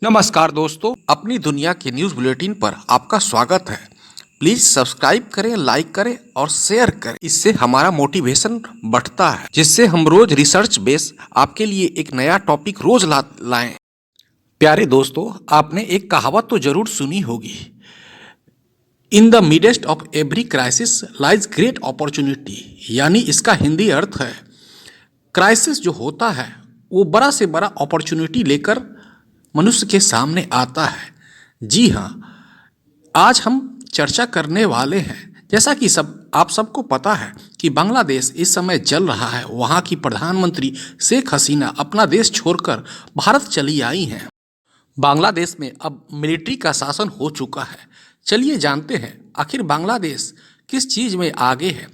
नमस्कार दोस्तों, अपनी दुनिया के न्यूज़ बुलेटिन पर आपका स्वागत है। प्लीज़ सब्सक्राइब करें, लाइक करें और शेयर करें। इससे हमारा मोटिवेशन बढ़ता है, जिससे हम रोज रिसर्च बेस आपके लिए एक नया टॉपिक रोज लाएं। प्यारे दोस्तों, आपने एक कहावत तो जरूर सुनी होगी, in the midst of every crisis lies great opportunity. यानी इसका हिंदी अर्थ है, क्राइसिस जो होता है वो बड़ा से बड़ा अपॉर्चुनिटी लेकर मनुष्य के सामने आता है। जी हाँ, आज हम चर्चा करने वाले हैं, जैसा कि आप सबको पता है कि बांग्लादेश इस समय जल रहा है। वहाँ की प्रधानमंत्री शेख हसीना अपना देश छोड़कर भारत चली आई हैं। बांग्लादेश में अब मिलिट्री का शासन हो चुका है। चलिए जानते हैं आखिर बांग्लादेश किस चीज़ में आगे है,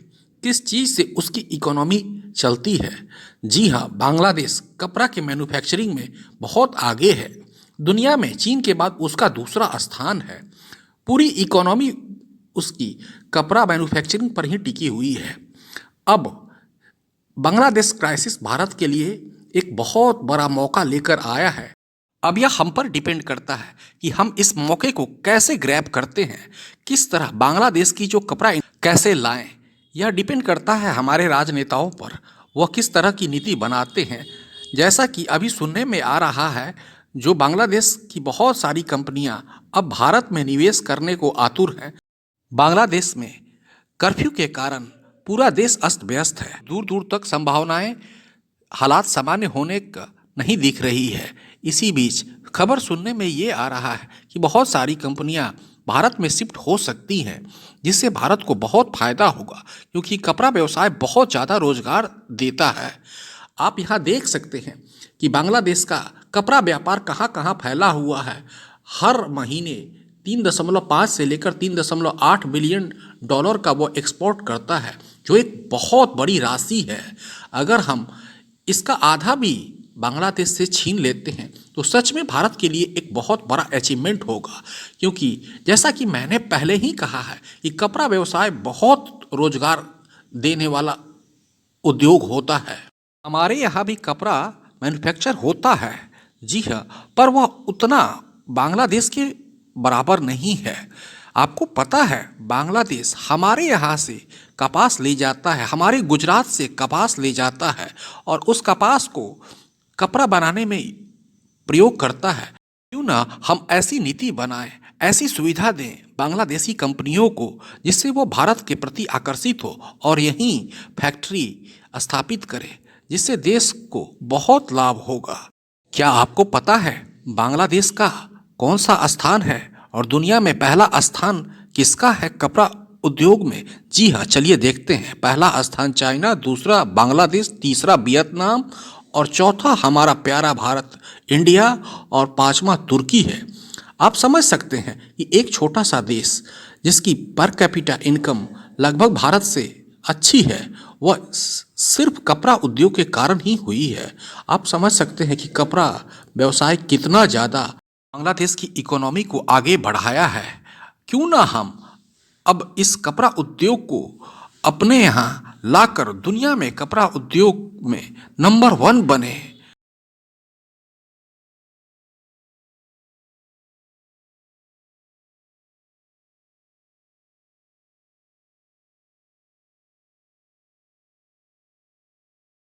किस चीज़ से उसकी इकोनॉमी चलती है। जी हाँ, बांग्लादेश कपड़ा के मैन्युफैक्चरिंग में बहुत आगे है। दुनिया में चीन के बाद उसका दूसरा स्थान है। पूरी इकोनॉमी उसकी कपड़ा मैन्युफैक्चरिंग पर ही टिकी हुई है। अब बांग्लादेश क्राइसिस भारत के लिए एक बहुत बड़ा मौका लेकर आया है। अब यह हम पर डिपेंड करता है कि हम इस मौके को कैसे ग्रैब करते हैं, किस तरह बांग्लादेश की जो कपड़ा कैसे लाएं। यह डिपेंड करता है हमारे राजनेताओं पर, वह किस तरह की नीति बनाते हैं। जैसा कि अभी सुनने में आ रहा है, जो बांग्लादेश की बहुत सारी कंपनियां अब भारत में निवेश करने को आतुर हैं। बांग्लादेश में कर्फ्यू के कारण पूरा देश अस्त व्यस्त है। दूर दूर तक संभावनाएं हालात सामान्य होने का नहीं दिख रही है। इसी बीच खबर सुनने में ये आ रहा है कि बहुत सारी कंपनियां भारत में शिफ्ट हो सकती हैं, जिससे भारत को बहुत फायदा होगा, क्योंकि कपड़ा व्यवसाय बहुत ज़्यादा रोजगार देता है। आप यहाँ देख सकते हैं कि बांग्लादेश का कपड़ा व्यापार कहाँ कहाँ फैला हुआ है। हर महीने 3.5 से लेकर 3.8 बिलियन डॉलर का वो एक्सपोर्ट करता है, जो एक बहुत बड़ी राशि है। अगर हम इसका आधा भी बांग्लादेश से छीन लेते हैं तो सच में भारत के लिए एक बहुत बड़ा अचीवमेंट होगा, क्योंकि जैसा कि मैंने पहले ही कहा है कि कपड़ा व्यवसाय बहुत रोजगार देने वाला उद्योग होता है। हमारे यहाँ भी कपड़ा मैन्युफैक्चर होता है, जी हाँ, पर वह उतना बांग्लादेश के बराबर नहीं है। आपको पता है, बांग्लादेश हमारे यहाँ से कपास ले जाता है, हमारे गुजरात से कपास ले जाता है और उस कपास को कपड़ा बनाने में प्रयोग करता है। क्यों ना हम ऐसी नीति बनाएं, ऐसी सुविधा दें बांग्लादेशी कंपनियों को, जिससे वो भारत के प्रति आकर्षित हो और यहीं फैक्ट्री स्थापित करें, जिससे देश को बहुत लाभ होगा। क्या आपको पता है बांग्लादेश का कौन सा स्थान है और दुनिया में पहला स्थान किसका है कपड़ा उद्योग में? जी हाँ, चलिए देखते हैं। पहला स्थान चाइना, दूसरा बांग्लादेश, तीसरा वियतनाम और चौथा हमारा प्यारा भारत इंडिया और पांचवा तुर्की है। आप समझ सकते हैं कि एक छोटा सा देश जिसकी पर कैपिटा इनकम लगभग भारत से अच्छी है, वह सिर्फ कपड़ा उद्योग के कारण ही हुई है। आप समझ सकते हैं कि कपड़ा व्यवसाय कितना ज़्यादा बांग्लादेश की इकोनॉमी को आगे बढ़ाया है। क्यों ना हम अब इस कपड़ा उद्योग को अपने यहाँ लाकर दुनिया में कपड़ा उद्योग में नंबर 1 बने।